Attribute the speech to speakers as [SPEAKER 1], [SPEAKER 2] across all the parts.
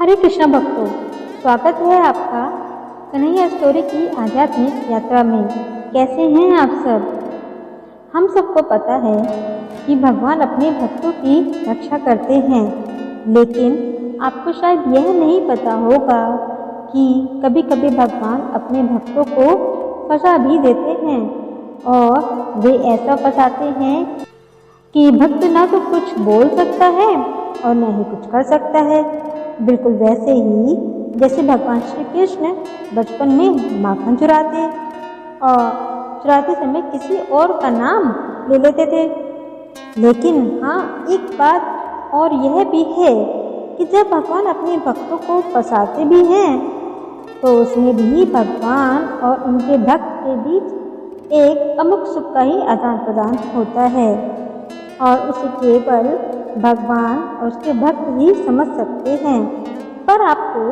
[SPEAKER 1] हरे कृष्णा भक्तों, स्वागत है आपका कन्हैया स्टोरी की आध्यात्मिक यात्रा में। कैसे हैं आप सब? हम सबको पता है कि भगवान अपने भक्तों की रक्षा करते हैं, लेकिन आपको शायद यह नहीं पता होगा कि कभी कभी भगवान अपने भक्तों को फंसा भी देते हैं, और वे ऐसा फंसाते हैं कि भक्त ना तो कुछ बोल सकता है और न ही कुछ कर सकता है। बिल्कुल वैसे ही जैसे भगवान श्री कृष्ण बचपन में माखन चुराते और चुराते समय किसी और का नाम ले लेते थे। लेकिन हाँ, एक बात और यह भी है कि जब भगवान अपने भक्तों को फंसाते भी हैं तो उसमें भी भगवान और उनके भक्त के बीच एक अमुक सुख का ही आदान प्रदान होता है, और उसे केवल भगवान और उसके भक्त ही समझ सकते हैं। पर आपको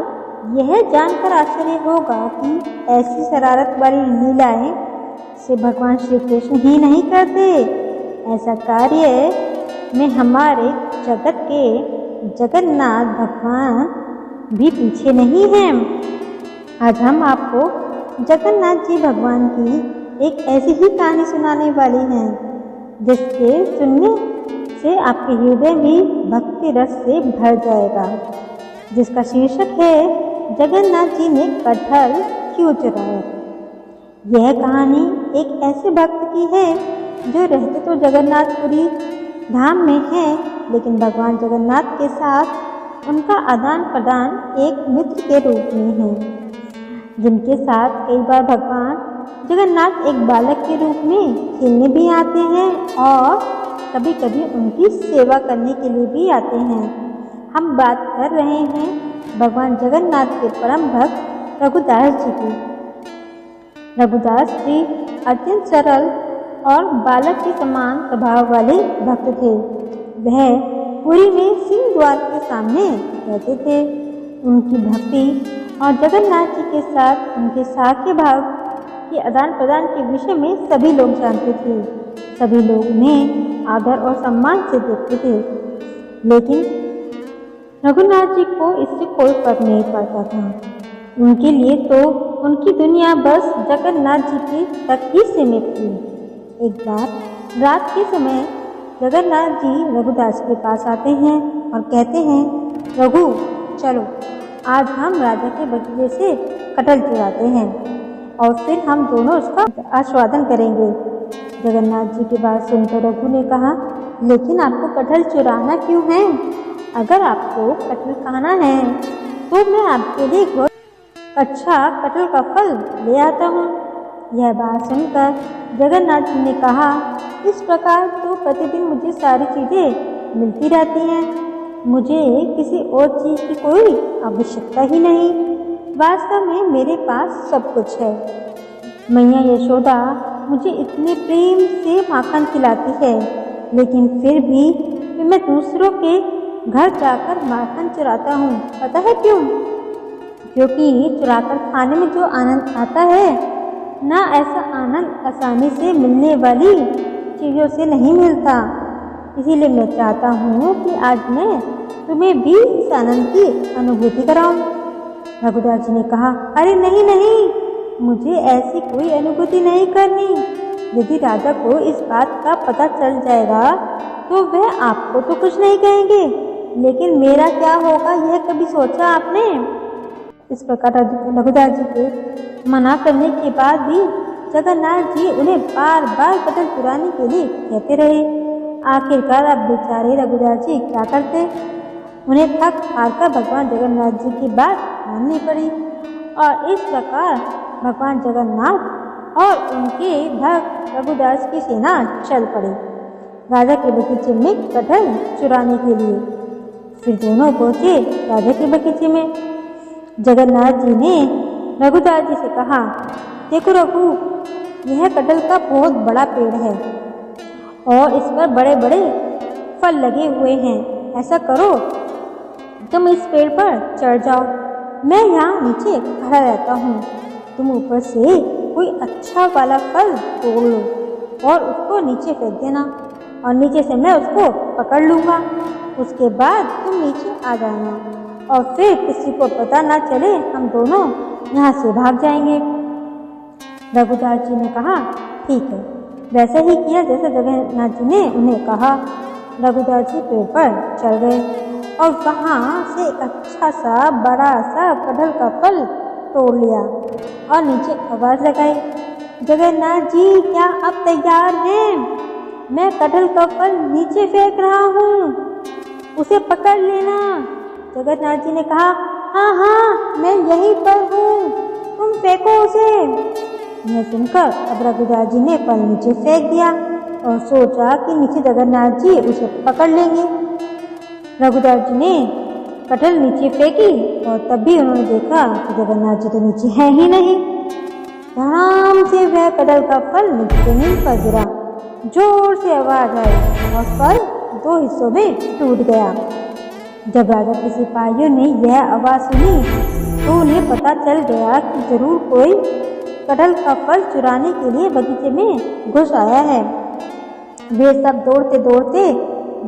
[SPEAKER 1] यह जानकर आश्चर्य होगा कि ऐसी शरारत वाली लीलाएं से भगवान श्री कृष्ण ही नहीं करते। ऐसा कार्य में हमारे जगत के जगन्नाथ भगवान भी पीछे नहीं हैं। आज हम आपको जगन्नाथ जी भगवान की एक ऐसी ही कहानी सुनाने वाले हैं जिसके सुनने से आपके हृदय भी भक्ति रस से भर जाएगा, जिसका शीर्षक है जगन्नाथ जी ने कटहल क्यों चुराया। यह कहानी एक ऐसे भक्त की है जो रहते तो जगन्नाथपुरी धाम में है, लेकिन भगवान जगन्नाथ के साथ उनका आदान प्रदान एक मित्र के रूप में है, जिनके साथ कई बार भगवान जगन्नाथ एक बालक के रूप में खेलने भी आते हैं और कभी कभी उनकी सेवा करने के लिए भी आते हैं। हम बात कर रहे हैं भगवान जगन्नाथ के परम भक्त रघुदास जी की। रघुदास जी अत्यंत सरल और बालक के समान स्वभाव वाले भक्त थे। वह पुरी में सिंह द्वार के सामने रहते थे। उनकी भक्ति और जगन्नाथ जी के साथ उनके साख्य भाव के आदान प्रदान के विषय में सभी लोग जानते थे। सभी लोग उन्हें आदर और सम्मान से देखते थे, लेकिन रघुनाथ जी को इससे कोई फर्क नहीं पड़ता था। उनके लिए तो उनकी दुनिया बस जगन्नाथ जी के तक ही सीमित थी। एक बार रात के समय जगन्नाथ जी रघुदास के पास आते हैं और कहते हैं, रघु चलो आज हम राजा के बगीचे से कटहल चुराते हैं और फिर हम दोनों उसका आस्वादन करेंगे। जगन्नाथ जी की बात सुनकर रघु ने कहा, लेकिन आपको कटहल चुराना क्यों है? अगर आपको कटहल खाना है तो मैं आपके लिए बहुत अच्छा कटहल का फल ले आता हूँ। यह बात सुनकर जगन्नाथ जी ने कहा, इस प्रकार तो प्रतिदिन मुझे सारी चीज़ें मिलती रहती हैं, मुझे किसी और चीज़ की कोई आवश्यकता ही नहीं। वास्तव में मेरे पास सब कुछ है। मैया यशोदा मुझे इतने प्रेम से माखन खिलाती है, लेकिन फिर भी मैं दूसरों के घर जाकर माखन चुराता हूँ। पता है क्यों? क्योंकि चुराकर खाने में जो आनंद आता है ना, ऐसा आनंद आसानी से मिलने वाली चीज़ों से नहीं मिलता। इसीलिए मैं चाहता हूँ कि आज मैं तुम्हें भी इस आनंद की अनुभूति कराऊँ। रघुदास जी ने कहा, अरे नहीं नहीं, मुझे ऐसी कोई अनुभूति नहीं करनी। यदि राजा को इस बात का पता चल जाएगा तो वह आपको तो कुछ नहीं कहेंगे, लेकिन मेरा क्या होगा यह कभी सोचा आपने? इस प्रकार रघुदास जी के मना करने के बाद भी जगन्नाथ जी उन्हें बार बार कटहल चुराने के लिए कहते रहे। आखिरकार अब बेचारे रघुदास जी क्या करते? उन्हें थक हार कर भगवान जगन्नाथ जी की बात माननी पड़ी, और इस प्रकार भगवान जगन्नाथ और उनके भक्त रघुदास की सेना चल पड़ी राजा के बगीचे में कटहल चुराने के लिए। फिर दोनों पहुंचे राजा के बगीचे में। जगन्नाथ जी ने रघुदास जी से कहा, देखो रघु, यह कटहल का बहुत बड़ा पेड़ है और इस पर बड़े बड़े फल लगे हुए हैं। ऐसा करो, तुम इस पेड़ पर चढ़ जाओ, मैं यहाँ नीचे खड़ा रहता हूँ। तुम ऊपर से कोई अच्छा वाला फल तोड़ लो और उसको नीचे फेंक देना, और नीचे से मैं उसको पकड़ लूँगा। उसके बाद तुम नीचे आ जाना। और फिर किसी को पता ना चले हम दोनों यहाँ से भाग जाएंगे। रघुदास जी ने कहा ठीक है। वैसे ही किया जैसे जगन्नाथ जी ने उन्हें कहा। रघुदास जी पेड़ पर चढ़ गए और वहाँ से एक अच्छा सा बड़ा सा कटहल का फल तोड़ लिया और नीचे आवाज लगाई, जगन्नाथ जी क्या आप तैयार हैं? मैं कटहल का फल नीचे फेंक रहा हूँ, उसे पकड़ लेना। जगन्नाथ जी ने कहा हाँ हाँ मैं यहीं पर हूँ, तुम फेंको उसे। यह सुनकर अब रघुदास जी ने फल नीचे फेंक दिया और सोचा कि नीचे जगन्नाथ जी उसे पकड़ लेंगे। रघुदास जी ने कटहल नीचे फेंकी और तब भी उन्होंने देखा कि जगन्नाथ जी तो नीचे है ही नहीं। धड़ाम से वह कटहल का फल नीचे जमीन पर गिरा, जोर से आवाज आई और फल 2 हिस्सों में टूट गया। जब राजा के सिपाहियों ने यह आवाज सुनी तो उन्हें पता चल गया कि जरूर कोई कटहल का फल चुराने के लिए बगीचे में घुस आया है। वे सब दौड़ते दौड़ते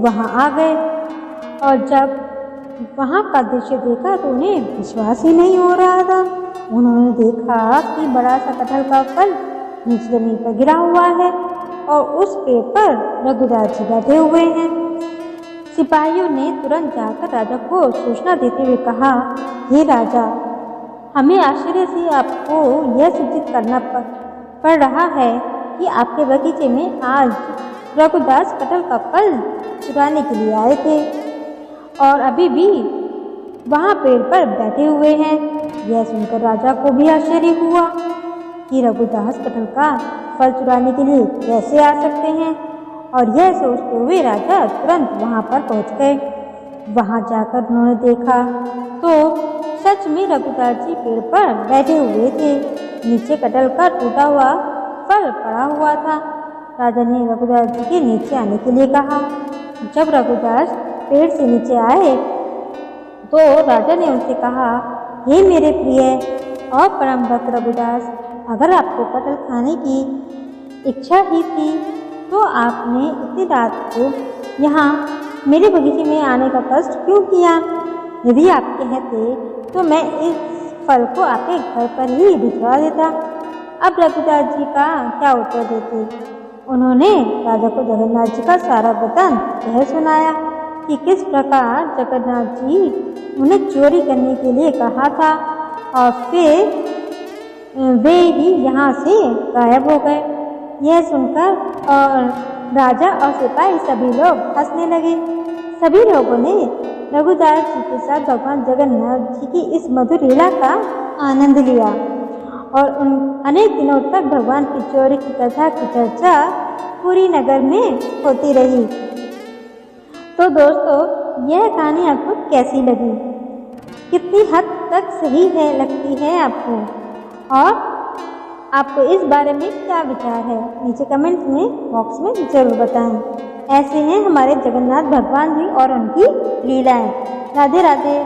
[SPEAKER 1] वहां आ गए और जब वहां का दृश्य देखा तो उन्हें विश्वास ही नहीं हो रहा था। उन्होंने देखा कि बड़ा सा कटहल का फल नीचे जमीन पर गिरा हुआ है और उस पेड़ पर रघुदास जी बैठे हुए हैं। सिपाहियों ने तुरंत जाकर राजा को सूचना देते हुए कहा, हे राजा, हमें आश्चर्य से आपको यह सूचित करना पड़ रहा है कि आपके बगीचे में आज रघुदास कटहल का फल चुराने के लिए आए थे और अभी भी वहाँ पेड़ पर बैठे हुए हैं। यह सुनकर राजा को भी आश्चर्य हुआ कि रघुदास कटहल का फल चुराने के लिए कैसे आ सकते हैं और यह सोचते हुए राजा तुरंत वहाँ पर पहुँच गए। वहाँ जाकर उन्होंने देखा तो सच में रघुदास जी पेड़ पर बैठे हुए थे। नीचे कटहल का टूटा हुआ फल पड़ा हुआ था। राजा ने रघुदास जी के नीचे आने के लिए कहा। जब रघुदास पेड़ से नीचे आए तो राजा ने उनसे कहा, हे मेरे प्रिय और परम भक्त रघुदास, अगर आपको कटहल खाने की इच्छा ही थी तो आपने इतनी रात को यहाँ मेरे बगीचे में आने का कष्ट क्यों किया? यदि आप कहते तो मैं इस फल को आपके घर पर ही भिजवा देता। अब रघुदास जी का क्या उत्तर देते? उन्होंने राजा को जगन्नाथ जी का सारा वृत्तांत कह सुनाया कि किस प्रकार जगन्नाथ जी उन्हें चोरी करने के लिए कहा था और फिर वे ही यहाँ से गायब हो गए। यह सुनकर और राजा और सिपाही सभी लोग हंसने लगे। सभी लोगों ने रघुदास जी के साथ भगवान जगन्नाथ जी की इस मधुर लीला का आनंद लिया और उन अनेक दिनों तक भगवान की चोरी की कथा की चर्चा पूरी नगर में होती रही। तो दोस्तों, यह कहानी आपको कैसी लगी? कितनी हद तक सही है लगती है आपको? और आपको इस बारे में क्या विचार है? नीचे कमेंट में बॉक्स में जरूर बताएं। ऐसे हैं हमारे जगन्नाथ भगवान जी और उनकी लीलाएं। राधे राधे।